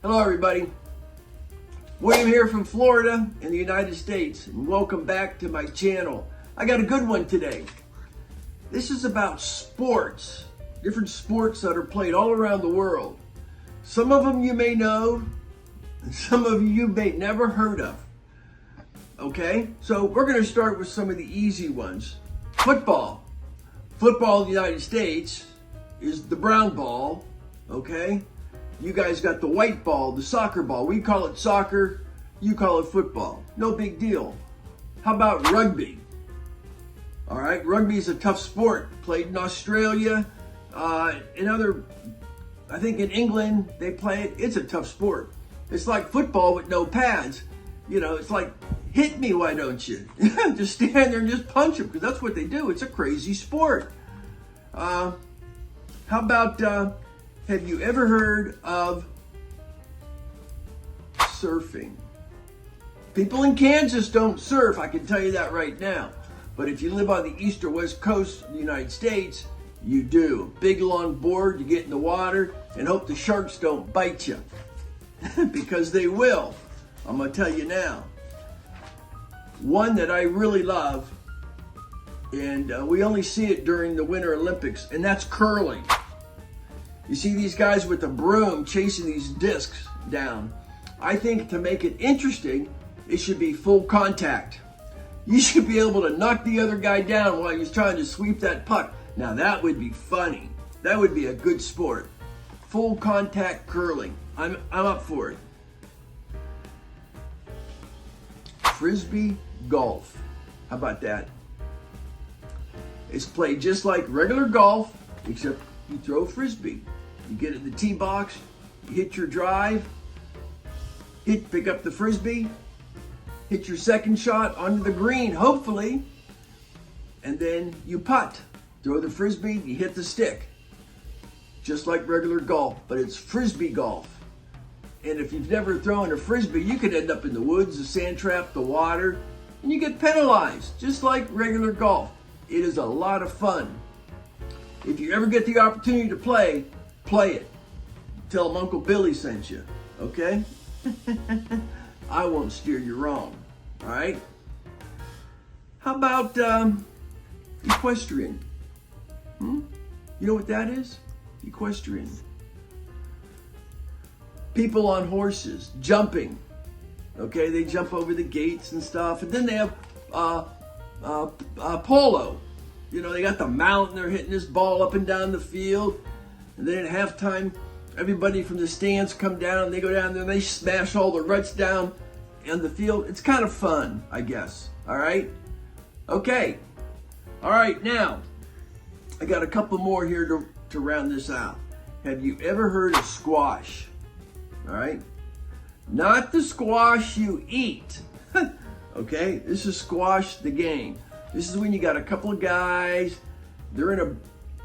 Hello everybody, William here from Florida in the United States, and welcome back to my channel. I got a good one today. This is about sports, different sports that are played all around the world. Some of them you may know, and some of you may never heard of. Okay, so we're going to start with some of the easy ones. Football. Football in the United States is the brown ball, okay? You guys got the white ball, the soccer ball. We call it soccer, you call it football. No big deal. How about rugby? All right, rugby is a tough sport. Played in Australia, I think in England, they play it. It's a tough sport. It's like football with no pads. You know, it's like, hit me, why don't you? Just stand there and just punch them, because that's what they do. It's a crazy sport. How about, have you ever heard of surfing? People in Kansas don't surf, I can tell you that right now. But if you live on the east or west coast of the United States, you do. Big long board, you get in the water and hope the sharks don't bite you. Because they will. I'm gonna tell you now. One that I really love, and we only see it during the Winter Olympics, and that's curling. You see these guys with the broom chasing these discs down. I think to make it interesting, it should be full contact. You should be able to knock the other guy down while he's trying to sweep that puck. Now that would be funny. That would be a good sport. Full contact curling. I'm up for it. Frisbee golf. How about that? It's played just like regular golf, except you throw a frisbee. You get in the tee box, you hit your drive, pick up the frisbee, hit your second shot onto the green, hopefully, and then you putt. Throw the frisbee, you hit the stick. Just like regular golf, but it's frisbee golf. And if you've never thrown a frisbee, you could end up in the woods, the sand trap, the water, and you get penalized, just like regular golf. It is a lot of fun. If you ever get the opportunity to play it. Tell them Uncle Billy sent you, okay? I won't steer you wrong, all right? How about equestrian? You know what that is? Equestrian. People on horses, jumping. Okay, they jump over the gates and stuff. And then they have polo. You know, they got the mount and they're hitting this ball up and down the field. And then at halftime, everybody from the stands come down and they go down there and they smash all the ruts down on the field. It's kind of fun, I guess. All right? Okay. All right, now, I got a couple more here to round this out. Have you ever heard of squash? All right? Not the squash you eat. Okay? This is squash the game. This is when you got a couple of guys, they're in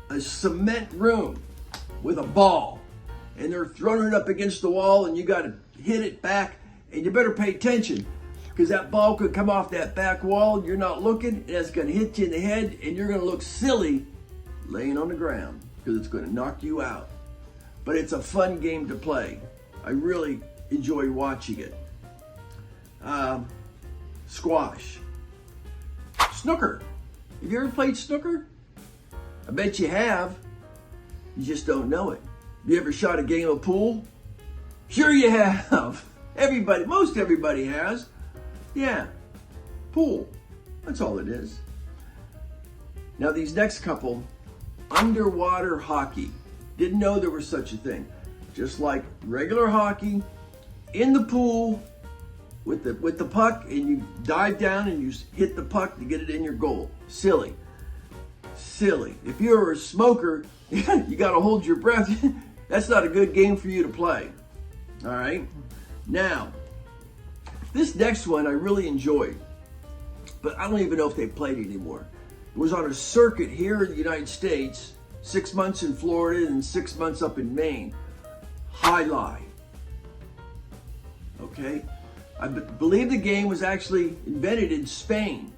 a cement room with a ball, and they're throwing it up against the wall, and you got to hit it back, and you better pay attention, because that ball could come off that back wall, you're not looking, and it's going to hit you in the head, and you're going to look silly laying on the ground, because it's going to knock you out. But it's a fun game to play. I really enjoy watching it. Squash. Snooker. Have you ever played snooker? I bet you have. You just don't know it. You ever shot a game of pool? Sure you have. Everybody, most everybody has. Yeah, pool. That's all it is. Now these next couple, underwater hockey. Didn't know there was such a thing. Just like regular hockey, in the pool with the puck, and you dive down and you hit the puck to get it in your goal. Silly. Silly. If you're a smoker, you got to hold your breath. That's not a good game for you to play. All right? Now, this next one I really enjoyed, but I don't even know if they played it anymore. It was on a circuit here in the United States, 6 months in Florida and 6 months up in Maine. Jai Alai. Okay? I believe the game was actually invented in Spain.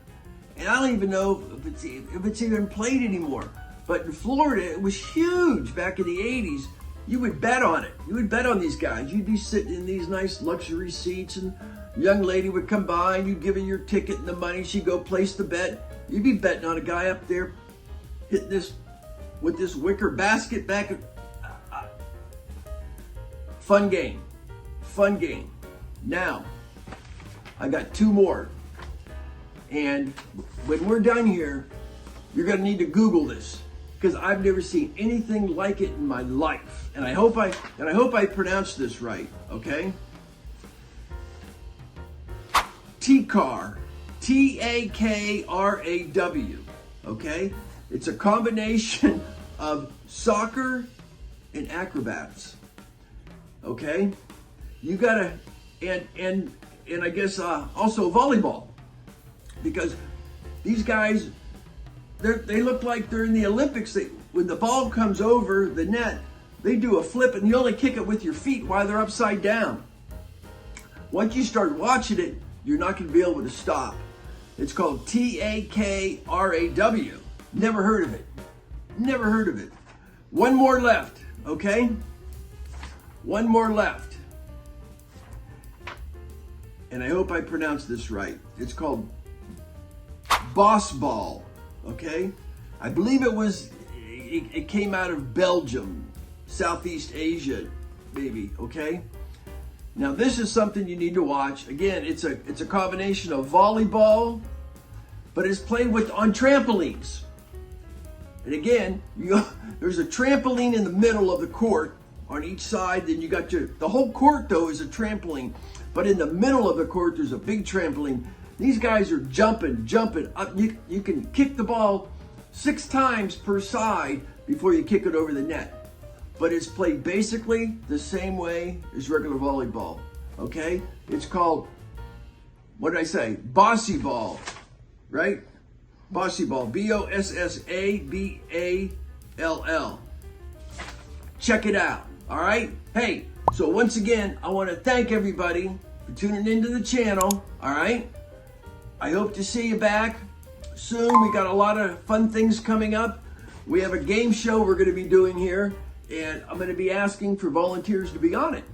And I don't even know if it's even played anymore. But in Florida, it was huge back in the 80s. you would bet on it. You would bet on these guys. You'd be sitting in these nice luxury seats, and a young lady would come by, and you'd give her your ticket and the money. She'd go place the bet. You'd be betting on a guy up there hitting this with this wicker basket back. Fun game. Fun game. Now, I got two more. And when we're done here, you're going to need to Google this, because I've never seen anything like it in my life. And I hope I pronounced this right, okay? Takraw, Takraw, okay? It's a combination of soccer and acrobats, okay? You gotta, and I guess also volleyball, because these guys, they look like they're in the Olympics. When the ball comes over the net, they do a flip, and you only kick it with your feet while they're upside down. Once you start watching it, you're not going to be able to stop. It's called Takraw. Never heard of it. Never heard of it. One more left, okay? One more left. And I hope I pronounced this right. It's called Boss Ball, okay? I believe it came out of Belgium, Southeast Asia, maybe, okay? Now this is something you need to watch. Again, it's a combination of volleyball, but it's played on trampolines. And again, there's a trampoline in the middle of the court on each side. Then you got the whole court though is a trampoline, but in the middle of the court there's a big trampoline. These guys are jumping up. You can kick the ball 6 times per side before you kick it over the net. But it's played basically the same way as regular volleyball, okay? It's called, what did I say? Bossy ball, right? Bossy ball, Bossaball. Check it out, all right? Hey, so once again, I want to thank everybody for tuning into the channel, all right? I hope to see you back soon. We got a lot of fun things coming up. We have a game show we're going to be doing here, and I'm going to be asking for volunteers to be on it.